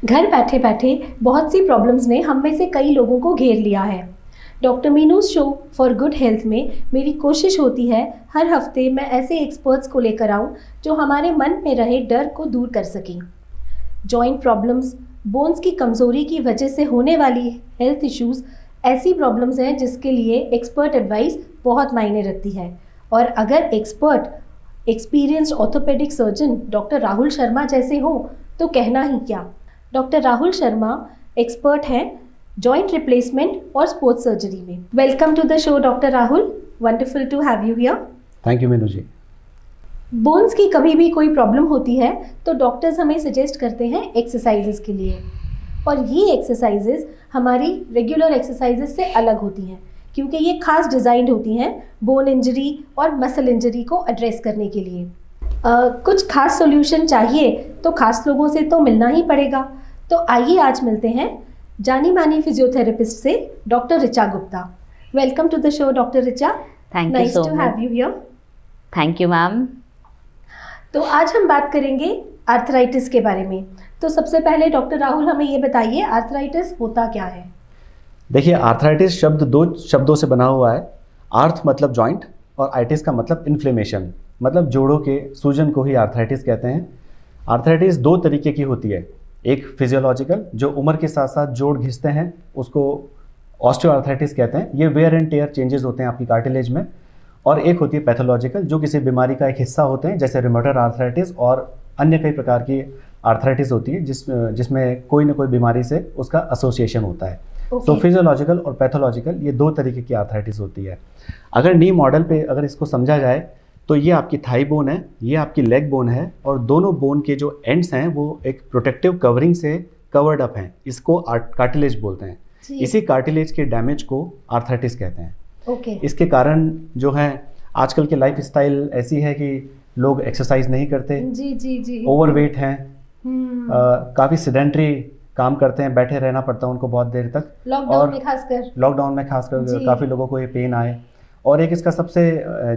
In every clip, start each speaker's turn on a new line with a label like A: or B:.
A: घर बैठे बैठे बहुत सी प्रॉब्लम्स ने हम में से कई लोगों को घेर लिया है। Doctor Meenu's show for good health में मेरी कोशिश होती है हर हफ्ते मैं ऐसे एक्सपर्ट्स को लेकर आऊं जो हमारे मन में रहे डर को दूर कर सकें। जॉइंट प्रॉब्लम्स, बोन्स की कमज़ोरी की वजह से होने वाली हेल्थ इश्यूज़ ऐसी प्रॉब्लम्स हैं जिसके लिए एक्सपर्ट एडवाइस बहुत मायने रखती है। और अगर expert experienced orthopaedic surgeon doctor Rahul Sharma जैसे हो तो कहना ही क्या। डॉक्टर राहुल शर्मा एक्सपर्ट हैं जॉइंट रिप्लेसमेंट और स्पोर्ट्स सर्जरी में। Welcome to the show doctor Rahul, wonderful to have you here.
B: Thank you Meenu ji.
A: Bones की कभी भी कोई प्रॉब्लम होती है तो डॉक्टर्स हमें सजेस्ट करते हैं एक्सरसाइजेस के लिए, और ये एक्सरसाइजेस हमारी रेगुलर एक्सरसाइजेस से अलग होती हैं क्योंकि ये खास डिज़ाइंड होती हैं बोन इंजरी और मसल इंजरी को एड्रेस करने के लिए। कुछ खास सॉल्यूशन चाहिए तो खास लोगों से तो मिलना ही पड़ेगा। तो आइए आज मिलते हैं जानी मानी फिजियोथेरेपिस्ट से, doctor Richa Gupta. Welcome to the show doctor Richa.
C: Thank you so much.
A: Nice to have you here.
C: Thank you ma'am.
A: तो आज हम बात करेंगे आर्थराइटिस के बारे में। तो सबसे पहले डॉक्टर राहुल हमें ये बताइए, आर्थराइटिस होता क्या है?
B: देखिए, आर्थराइटिस शब्द दो शब्दों से बना हुआ है। आर्थ मतलब जॉइंट और आइटिस का मतलब इन्फ्लेमेशन, मतलब जोड़ों के सूजन को ही आर्थराइटिस कहते हैं। आर्थराइटिस दो तरीके की होती है, एक फिजियोलॉजिकल जो उम्र के साथ साथ जोड़ घिसते हैं उसको ऑस्टियोआर्थराइटिस कहते हैं, ये वेयर एंड टेयर चेंजेस होते हैं आपकी कार्टिलेज में। और एक होती है पैथोलॉजिकल जो किसी बीमारी का एक हिस्सा होते हैं, जैसे रिमेटॉइड आर्थराइटिस और अन्य कई प्रकार की आर्थराइटिस होती है जिसमें कोई ना कोई बीमारी से उसका एसोसिएशन होता है। तो फिजियोलॉजिकल और पैथोलॉजिकल ये दो तरीके की आर्थराइटिस होती है। अगर नी मॉडल पे अगर इसको समझा जाए तो ये आपकी थाई बोन है, ये आपकी लेग बोन है, और दोनों बोन के जो एंड्स हैं वो एक प्रोटेक्टिव कवरिंग से कवर्ड अप हैं। इसको कार्टिलेज बोलते हैं। इसी कार्टिलेज के डैमेज को आर्थराइटिस कहते हैं। इसके कारण जो है आजकल के लाइफ स्टाइल ऐसी है कि लोग एक्सरसाइज नहीं करते,
A: जी।
B: ओवरवेट हैं, काफ़ी सेडेंटरी काम करते हैं, बैठे रहना पड़ता है उनको बहुत देर तक। लॉकडाउन में खासकर काफ़ी लोगों को ये पेन आए। और एक इसका सबसे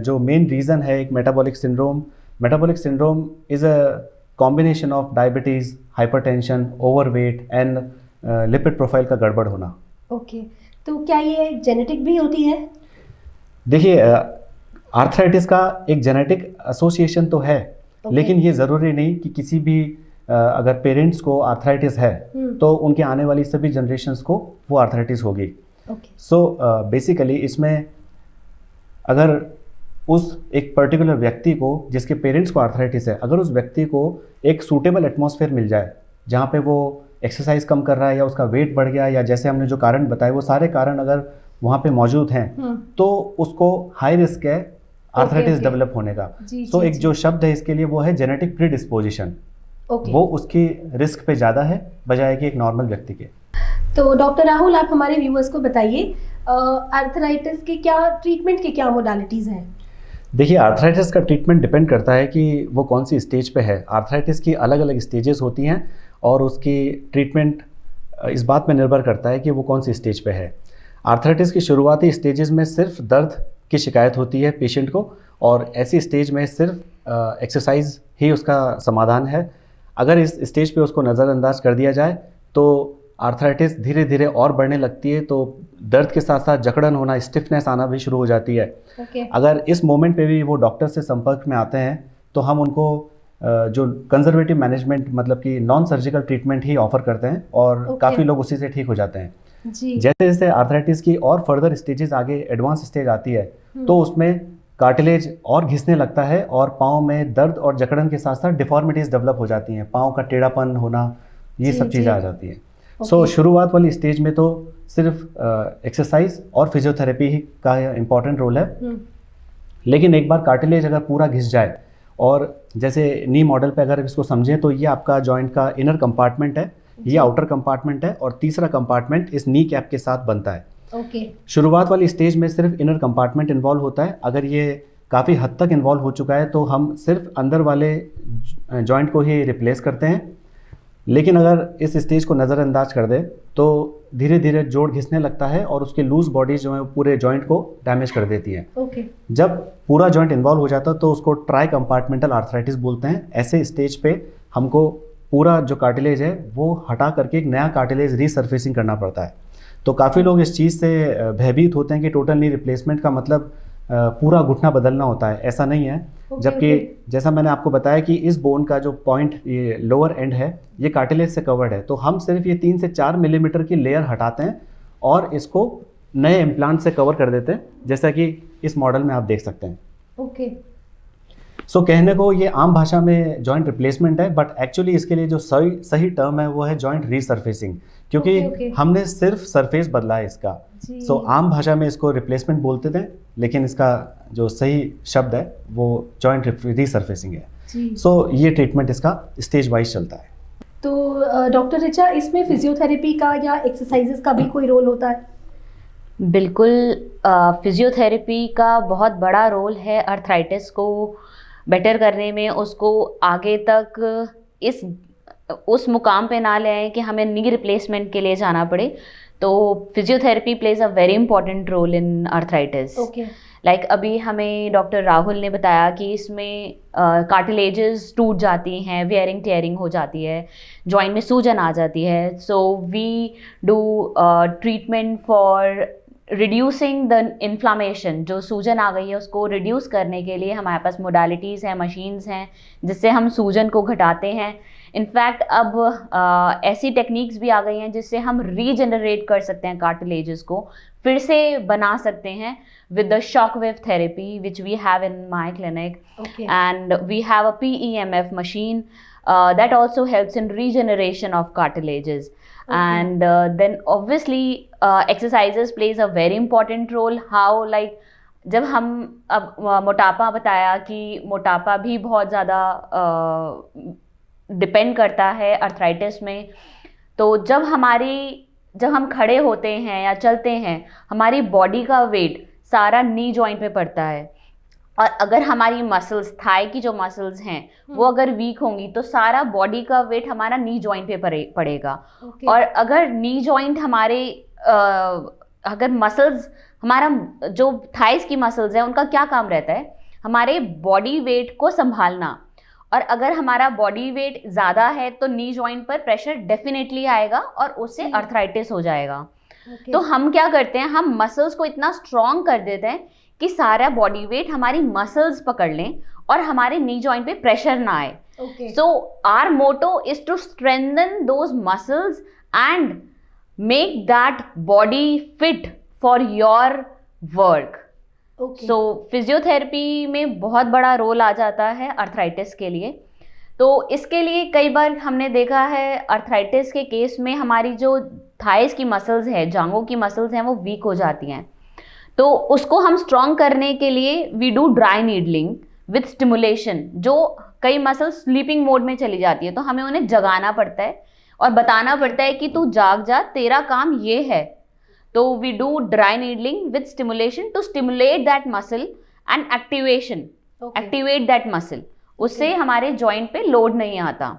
B: जो मेन रीज़न है एक metabolic syndrome. Metabolic syndrome is a combination of diabetes, hypertension, overweight and lipid profile का गड़बड़ होना।
A: तो क्या ये जेनेटिक भी होती है?
B: देखिए, आर्थराइटिस का एक जेनेटिक एसोसिएशन तो है, लेकिन ये ज़रूरी नहीं कि किसी भी अगर पेरेंट्स को आर्थराइटिस है तो उनके आने वाली सभी जनरेशन्स को वो आर्थराइटिस होगी। सो बेसिकली इसमें अगर उस एक पर्टिकुलर व्यक्ति को जिसके पेरेंट्स को आर्थराइटिस है, अगर उस व्यक्ति को एक सूटेबल एटमॉस्फेयर मिल जाए जहाँ पे वो एक्सरसाइज कम कर रहा है या उसका वेट बढ़ गया या जैसे हमने जो कारण बताए वो सारे कारण अगर वहाँ पे मौजूद हैं तो उसको हाई रिस्क है आर्थराइटिस डेवलप होने का। तो एक जो शब्द है इसके लिए वो है जेनेटिक प्रीडिस्पोजिशन। वो उसकी रिस्क पे ज़्यादा है बजाय कि एक नॉर्मल व्यक्ति के।
A: तो डॉक्टर राहुल, आप हमारे व्यूअर्स को बताइए आर्थराइटिस के क्या ट्रीटमेंट के क्या मोडालिटीज़ हैं?
B: देखिए, आर्थराइटिस का ट्रीटमेंट डिपेंड करता है कि वो कौन सी स्टेज पे है। आर्थराइटिस की अलग अलग स्टेजेस होती हैं और उसकी ट्रीटमेंट इस बात पे निर्भर करता है कि वो कौन सी स्टेज पे है। आर्थराइटिस की शुरुआती स्टेजेस में सिर्फ दर्द की शिकायत होती है पेशेंट को, और ऐसी स्टेज में सिर्फ एक्सरसाइज ही उसका समाधान है। अगर इस स्टेज पे उसको नज़रअंदाज कर दिया जाए तो आर्थराइटिस धीरे धीरे और बढ़ने लगती है, तो दर्द के साथ साथ जकड़न होना, स्टिफनेस आना भी शुरू हो जाती है। अगर इस मोमेंट पे भी वो डॉक्टर से संपर्क में आते हैं तो हम उनको जो कंजर्वेटिव मैनेजमेंट मतलब कि नॉन सर्जिकल ट्रीटमेंट ही ऑफर करते हैं और काफ़ी लोग उसी से ठीक हो जाते हैं। जैसे जैसे आर्थराइटिस की और फर्दर स्टेजेस आगे एडवांस स्टेज आती है तो उसमें कार्टिलेज और घिसने लगता है और पाँव में दर्द और जकड़न के साथ साथ डिफॉर्मिटीज़ डेवलप हो जाती हैं, पाँव का टेढ़ापन होना, ये सब चीज़ें आ जाती हैं। सो शुरुआत वाली स्टेज में तो सिर्फ एक्सरसाइज और फिजियोथेरेपी ही का इम्पॉर्टेंट रोल है। लेकिन एक बार कार्टिलेज अगर पूरा घिस जाए, और जैसे नी मॉडल पे अगर इसको समझें तो ये आपका जॉइंट का इनर कंपार्टमेंट है, ये आउटर कंपार्टमेंट है, और तीसरा कंपार्टमेंट इस नी कैप के साथ बनता है। शुरुआत वाली स्टेज में सिर्फ इनर कंपार्टमेंट इन्वॉल्व होता है। अगर ये काफ़ी हद तक इन्वॉल्व हो चुका है तो हम सिर्फ अंदर वाले जॉइंट को ही रिप्लेस करते हैं। लेकिन अगर इस स्टेज को नज़रअंदाज कर दे तो धीरे धीरे जोड़ घिसने लगता है और उसके लूज बॉडी जो है पूरे जॉइंट को डैमेज कर देती है। जब पूरा जॉइंट इन्वॉल्व हो जाता है तो उसको ट्राई कंपार्टमेंटल आर्थराइटिस बोलते हैं। ऐसे स्टेज पे हमको पूरा जो कार्टिलेज है वो हटा करके एक नया कार्टिलेज रीसर्फेसिंग करना पड़ता है। तो काफ़ी लोग इस चीज़ से भयभीत होते हैं कि टोटल नी रिप्लेसमेंट का मतलब पूरा घुटना बदलना होता है। ऐसा नहीं है। जबकि जैसा मैंने आपको बताया कि इस बोन का जो पॉइंट, ये लोअर एंड है, ये कार्टिलेज से कवर्ड है, तो हम सिर्फ ये 3 से 4 मिलीमीटर की लेयर हटाते हैं और इसको नए इम्प्लांट से कवर कर देते हैं, जैसा कि इस मॉडल में आप देख सकते हैं।
A: ओके।
B: सो कहने को ये आम भाषा में जॉइंट रिप्लेसमेंट है, बट एक्चुअली इसके लिए जो सही टर्म है वो है जॉइंट रीसर्फेसिंग, क्योंकि हमने सिर्फ सरफेस बदला है इसका। सो आम भाषा में इसको रिप्लेसमेंट बोलते थे, लेकिन इसका जो सही शब्द है वो जॉइंट रीसर्फेसिंग है। सो ये ट्रीटमेंट इसका स्टेज वाइज चलता है।
A: तो डॉक्टर ऋचा, इसमें फिजियोथेरेपी का या एक्सरसाइजेस का भी कोई रोल होता है?
C: बिल्कुल, फिजियोथेरेपी का बहुत बड़ा रोल है अर्थराइटिस को बेटर करने में, उसको आगे तक उस मुकाम पे ना ले आए कि हमें नी रिप्लेसमेंट के लिए जाना पड़े। तो physiotherapy plays a very important role in arthritis. Like अभी हमें डॉक्टर राहुल ने बताया कि इसमें कार्टिलेजेस टूट जाती हैं, वेयरिंग टेयरिंग हो जाती है, जॉइंट में सूजन आ जाती है। So we do treatment for reducing the inflammation. जो सूजन आ गई है उसको रिड्यूस करने के लिए हमारे पास मोडालिटीज़ हैं, मशीन्स हैं, जिससे हम सूजन को घटाते हैं। इनफैक्ट अब ऐसी टेक्निक्स भी आ गई हैं जिससे हम रीजनरेट कर सकते हैं कार्टिलेजेस को, फिर से बना सकते हैं with the shockwave therapy which we have in my clinic. And we have a PEMF machine that also helps in regeneration of cartilages. And then obviously exercises plays a very important role. How, like जब हम अब मोटापा बताया कि मोटापा भी बहुत ज़्यादा डिपेंड करता है अर्थराइटिस में। तो जब हम खड़े होते हैं या चलते हैं, हमारी बॉडी का वेट सारा नी जॉइंट पे पड़ता है, और अगर हमारी मसल्स, थाई की जो मसल्स हैं वो अगर वीक होंगी तो सारा बॉडी का वेट हमारा नी जॉइंट पे पड़ेगा। और अगर नी जॉइंट हमारे अगर मसल्स, हमारा जो थाइस की मसल्स हैं उनका क्या काम रहता है, हमारे बॉडी वेट को संभालना। और अगर हमारा बॉडी वेट ज़्यादा है तो नी जॉइंट पर प्रेशर डेफिनेटली आएगा और उससे अर्थराइटिस हो जाएगा। तो हम क्या करते हैं, हम मसल्स को इतना स्ट्रॉन्ग कर देते हैं कि सारा बॉडी वेट हमारी मसल्स पकड़ लें और हमारे नी जॉइंट पे प्रेशर ना आए। So our motto is to strengthen those muscles and make that body fit for your work. So physiotherapy में बहुत बड़ा रोल आ जाता है अर्थराइटिस के लिए। तो इसके लिए कई बार हमने देखा है अर्थराइटिस के केस में हमारी जो थाइस की मसल्स है, जांघों की मसल्स हैं, वो वीक हो जाती हैं। तो उसको हम स्ट्रॉन्ग करने के लिए we do dry needling with stimulation. जो कई मसल्स स्लीपिंग मोड में चली जाती है तो हमें उन्हें जगाना पड़ता है और बताना पड़ता है कि तू जाग जा, तेरा काम ये है। तो we do dry needling with stimulation to stimulate that muscle and activate that muscle. उससे हमारे जॉइंट पे लोड नहीं आता।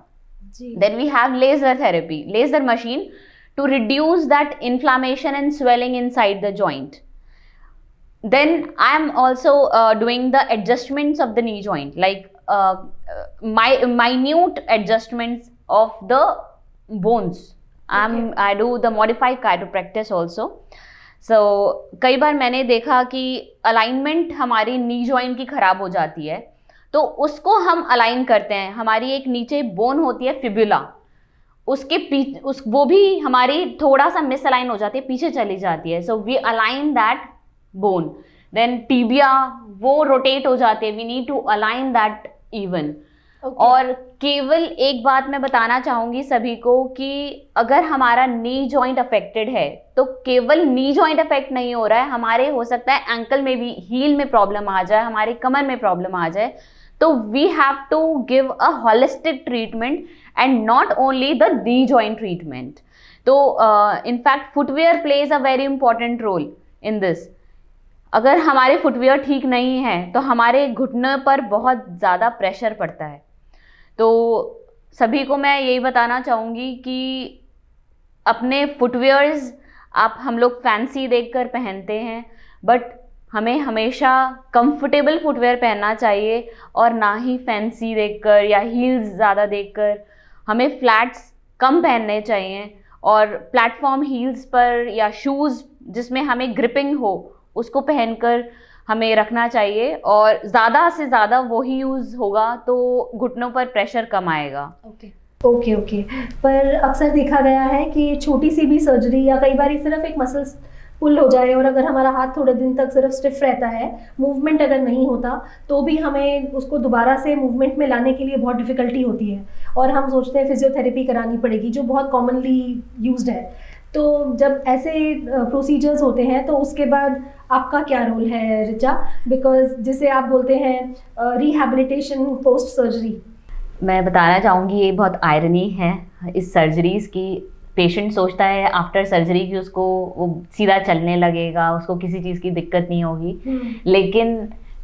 C: Then we have laser therapy, laser machine to reduce that inflammation and swelling inside the joint. Then I am also doing the adjustments of the knee joint, like minute adjustments of the bones. I do the modified chiropractic also. So कई बार मैंने देखा कि alignment हमारी knee joint की खराब हो जाती है, तो उसको हम अलाइन करते हैं। हमारी एक नीचे बोन होती है फिब्युला, उसके वो भी हमारी थोड़ा सा मिस अलाइन हो जाती है, पीछे चली जाती है। So we align that bone. Then tibia वो रोटेट हो जाते हैं, we need to align that even. और केवल एक बात मैं बताना चाहूँगी सभी को कि अगर हमारा नी जॉइंट अफेक्टेड है तो केवल नी जॉइंट अफेक्ट नहीं हो रहा है, हमारे हो सकता है एंकल में भी, हील में प्रॉब्लम आ जाए, हमारी कमर में प्रॉब्लम आ जाए। तो we have to give a holistic treatment and not only the knee joint treatment. तो in fact footwear plays a very important role in this. अगर हमारे फुटवेयर ठीक नहीं है तो हमारे घुटने पर बहुत ज़्यादा प्रेशर पड़ता है। तो सभी को मैं यही बताना चाहूँगी कि अपने फुटवेयर्स हम लोग फैंसी देखकर पहनते हैं, बट हमें हमेशा कंफर्टेबल फुटवेयर पहनना चाहिए और ना ही फैंसी देखकर या हील्स ज़्यादा देखकर। हमें फ्लैट्स कम पहनने चाहिए और प्लेटफॉर्म हील्स पर या शूज़ जिसमें हमें ग्रिपिंग हो उसको पहनकर हमें रखना चाहिए, और ज़्यादा से ज़्यादा वही यूज़ होगा तो घुटनों पर प्रेशर कम आएगा।
A: ओके। पर अक्सर देखा गया है कि छोटी सी भी सर्जरी या कई बार सिर्फ एक मसल्स पुल हो जाए और अगर हमारा हाथ थोड़े दिन तक सिर्फ स्टिफ रहता है, मूवमेंट अगर नहीं होता, तो भी हमें उसको दोबारा से मूवमेंट में लाने के लिए बहुत डिफ़िकल्टी होती है और हम सोचते हैं फिजियोथेरेपी करानी पड़ेगी, जो बहुत कॉमनली यूज्ड है। तो जब ऐसे प्रोसीजर्स होते हैं तो उसके बाद आपका क्या रोल है ऋचा? बिकॉज जिसे आप बोलते हैं रिहैबिलिटेशन पोस्ट सर्जरी।
C: मैं बताना चाहूँगी ये बहुत आयरनी है इस सर्जरीज़ की। पेशेंट सोचता है आफ्टर सर्जरी कि उसको वो सीधा चलने लगेगा, उसको किसी चीज़ की दिक्कत नहीं होगी, लेकिन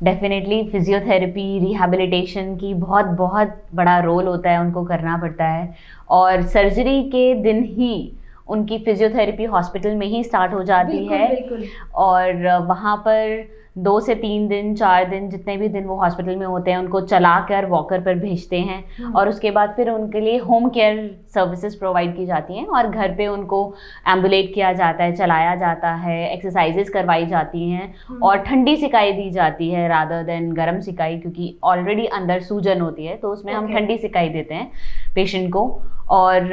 C: डेफिनेटली फिजियोथेरेपी रिहैबिलिटेशन की बहुत बहुत बड़ा रोल होता है, उनको करना पड़ता है। और सर्जरी के दिन ही उनकी फिजियोथेरेपी हॉस्पिटल में ही स्टार्ट हो जाती है।
A: बिल्कुल।
C: और वहाँ पर 2 से 3 दिन 4 दिन जितने भी दिन वो हॉस्पिटल में होते हैं उनको चला कर वॉकर पर भेजते हैं और उसके बाद फिर उनके लिए होम केयर सर्विसेज प्रोवाइड की जाती हैं और घर पे उनको एम्बुलेट किया जाता है, चलाया जाता है, एक्सरसाइजेज करवाई जाती हैं और ठंडी सिकाई दी जाती है रादर देन गर्म सिकाई, क्योंकि ऑलरेडी अंदर सूजन होती है तो उसमें हम ठंडी सिकाई देते हैं पेशेंट को। और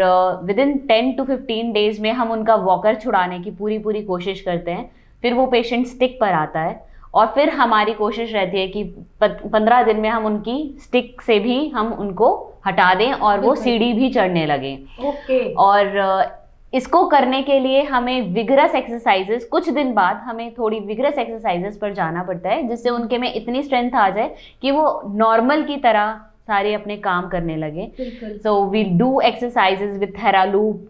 C: विदिन 10 to 15 डेज में हम उनका वॉकर छुड़ाने की पूरी कोशिश करते हैं। फिर वो पेशेंट स्टिक पर आता है और फिर हमारी कोशिश रहती है कि 15 दिन में हम उनकी स्टिक से भी हम उनको हटा दें और वो सीढ़ी भी चढ़ने लगें। और इसको करने के लिए हमें विगरस एक्सरसाइजेस, कुछ दिन बाद हमें थोड़ी विगरस एक्सरसाइजेस पर जाना पड़ता है जिससे उनके में इतनी स्ट्रेंथ आ जाए कि वो नॉर्मल की तरह सारे अपने काम करने लगे। So we do exercises with Theraloop.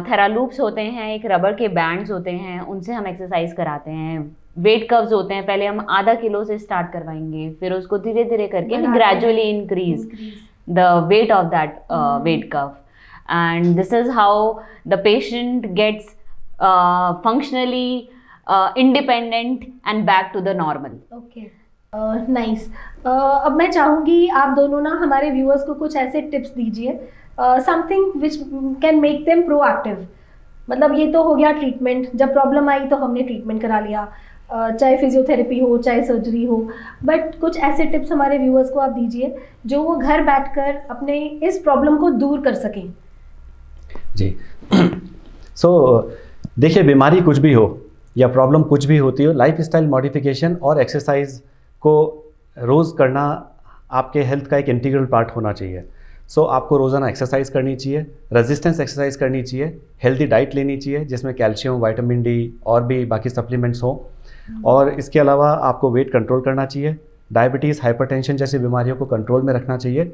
C: Theraloops होते हैं, एक रबर के बैंड्स होते हैं, उनसे हम एक्सरसाइज कराते हैं। वेट कर्व्स होते हैं, पहले हम आधा किलो से स्टार्ट करवाएंगे, फिर उसको धीरे धीरे करके gradually increase the weight of that weight curve, and this is how the patient gets functionally independent and back to the normal.
A: Nice. अब मैं चाहूँगी आप दोनों ना हमारे व्यूअर्स को कुछ ऐसे टिप्स दीजिए, something which can make them proactive. मतलब ये तो हो गया ट्रीटमेंट, जब प्रॉब्लम आई तो हमने ट्रीटमेंट करा लिया, चाहे फिजियोथेरेपी हो चाहे सर्जरी हो, बट कुछ ऐसे टिप्स हमारे व्यूअर्स को आप दीजिए जो वो घर बैठकर अपने इस प्रॉब्लम को दूर कर सकें।
B: जी देखिए, बीमारी कुछ भी हो या प्रॉब्लम कुछ भी होती हो, लाइफस्टाइल मॉडिफिकेशन और एक्सरसाइज को रोज़ करना आपके हेल्थ का एक इंटीग्रल पार्ट होना चाहिए। आपको रोज़ाना एक्सरसाइज करनी चाहिए, रेजिस्टेंस एक्सरसाइज करनी चाहिए, हेल्दी डाइट लेनी चाहिए जिसमें कैल्शियम, विटामिन डी और भी बाकी सप्लीमेंट्स हो, और इसके अलावा आपको वेट कंट्रोल करना चाहिए, डायबिटीज़, हाइपरटेंशन जैसी बीमारियों को कंट्रोल में रखना चाहिए।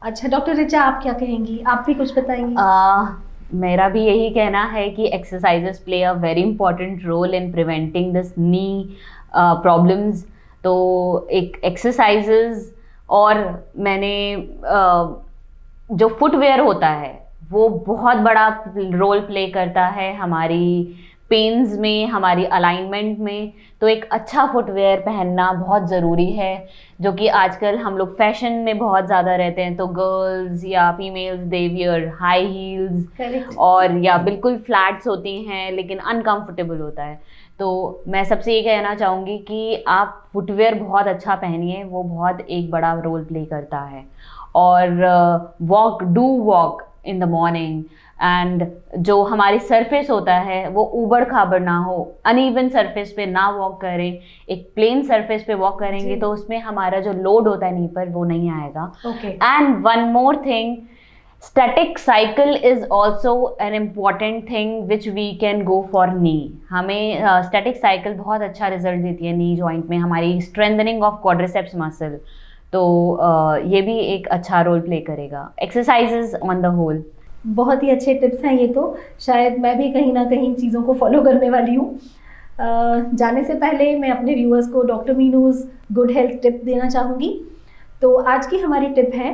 A: अच्छा डॉक्टर ऋचा, आप क्या कहेंगी? आप भी कुछ बताएंगी?
C: मेरा भी यही कहना है कि exercises play a very important role in preventing this knee problems. तो एक एक्सरसाइजेस, और मैंने जो फुटवेयर होता है वो बहुत बड़ा रोल प्ले करता है हमारी पेन्स में, हमारी अलाइनमेंट में। तो एक अच्छा फुटवेयर पहनना बहुत ज़रूरी है, जो कि आजकल हम लोग फैशन में बहुत ज़्यादा रहते हैं, तो गर्ल्स या females they wear high heels और या बिल्कुल फ्लैट्स होती हैं लेकिन अनकंफर्टेबल होता है। तो मैं सबसे ये कहना चाहूँगी कि आप फुटवेयर बहुत अच्छा पहनिए, वो बहुत एक बड़ा रोल प्ले करता है। और walk in the morning, and जो हमारी सरफेस होता है वो ऊबड़ खाबड़ ना हो, अनइवन सरफेस पे ना वॉक करें। एक प्लेन सरफेस पे वॉक करेंगे तो उसमें हमारा जो लोड होता है नी पर वो नहीं आएगा। And one more thing, static cycle is also an important thing which we can go for knee। हमें static cycle बहुत अच्छा रिजल्ट देती है नी जॉइंट में, हमारी strengthening of quadriceps muscle। तो ये भी एक अच्छा रोल प्ले करेगा। एक्सरसाइजेज ऑन द होल
A: बहुत ही अच्छे टिप्स हैं ये, तो शायद मैं भी कहीं ना कहीं चीज़ों को फॉलो करने वाली हूँ। जाने से पहले मैं अपने व्यूअर्स को doctor Meenu's good health tip देना चाहूँगी। तो आज की हमारी टिप है,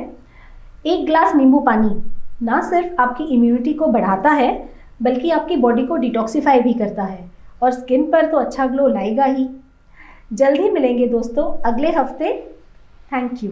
A: 1 ग्लास नींबू पानी ना सिर्फ आपकी इम्यूनिटी को बढ़ाता है बल्कि आपकी बॉडी को डिटॉक्सिफाई भी करता है और स्किन पर तो अच्छा ग्लो लाएगा ही। जल्द ही मिलेंगे दोस्तों अगले हफ्ते। Thank you.